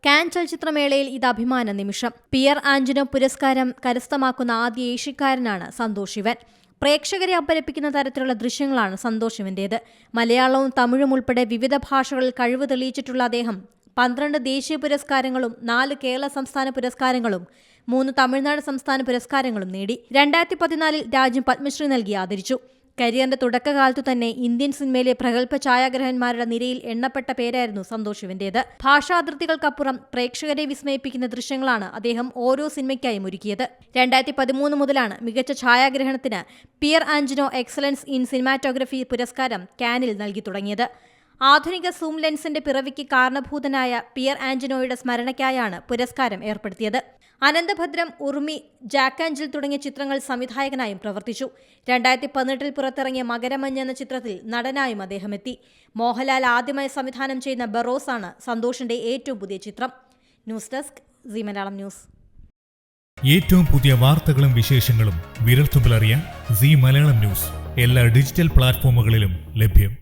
Can ചലച്ചിത്രമേളയിൽ ഇത് അഭിമാന നിമിഷം. പിയർ ആന്റണോ പുരസ്കാരം കരസ്ഥമാക്കുന്ന ആദ്യ ഏഷ്യക്കാരനാണ് സന്തോഷ് ശിവൻ. പ്രേക്ഷകരെ അമ്പരപ്പിക്കുന്ന തരത്തിലുള്ള ദൃശ്യങ്ങളാണ് സന്തോഷ് ശിവന്റേത്. മലയാളവും തമിഴും ഉൾപ്പെടെ വിവിധ ഭാഷകളിൽ കഴിവ് തെളിയിച്ചിട്ടുള്ള അദ്ദേഹം 12 ദേശീയ പുരസ്കാരങ്ങളും 4 കേരള സംസ്ഥാന പുരസ്കാരങ്ങളും 3 തമിഴ്നാട് സംസ്ഥാന പുരസ്കാരങ്ങളും നേടി. 2014 രാജ്യം പത്മശ്രീ നൽകി ആദരിച്ചു. കരിയറിന്റെ തുടക്കകാലത്തു തന്നെ ഇന്ത്യൻ സിനിമയിലെ പ്രഗത്ഭ ഛായാഗ്രഹന്മാരുടെ നിരയിൽ എണ്ണപ്പെട്ട പേരായിരുന്നു സന്തോഷ് ശിവന്റേത്. ഭാഷാതിർത്തികൾക്കപ്പുറം പ്രേക്ഷകരെ വിസ്മയിപ്പിക്കുന്ന ദൃശ്യങ്ങളാണ് അദ്ദേഹം ഓരോ സിനിമയ്ക്കായും ഒരുക്കിയത്. 2013 മുതലാണ് മികച്ച ഛായാഗ്രഹണത്തിന് peer Cantona excellence in cinematography പുരസ്കാരം കാനിൽ നൽകി തുടങ്ങിയത്. ആധുനിക സൂം ലെൻസിന്റെ പിറവിക്ക് കാരണഭൂതനായ പിയർ ആന്റണോയുടെ സ്മരണയ്ക്കായാണ് പുരസ്കാരം ഏർപ്പെടുത്തിയത്. അനന്തഭദ്രം, ഉർമി, ജാക്കാഞ്ചിൽ തുടങ്ങിയ ചിത്രങ്ങൾ സംവിധായകനായും പ്രവർത്തിച്ചു. 2018 പുറത്തിറങ്ങിയ മകരമഞ്ഞ് എന്ന ചിത്രത്തിൽ നടനായും അദ്ദേഹം എത്തി. മോഹൻലാൽ ആദ്യമായി സംവിധാനം ചെയ്യുന്ന ബറോസ് ആണ് സന്തോഷിന്റെ ഏറ്റവും പുതിയ ചിത്രം. News desk Zee Malayalam news. ഏറ്റവും പുതിയ വാർത്തകളും വിശേഷങ്ങളും വിരൽത്തുമ്പിലറിയാൻ സീ മലയാളം ന്യൂസ് എല്ലാ ഡിജിറ്റൽ പ്ലാറ്റ്ഫോമുകളിലും ലഭ്യം.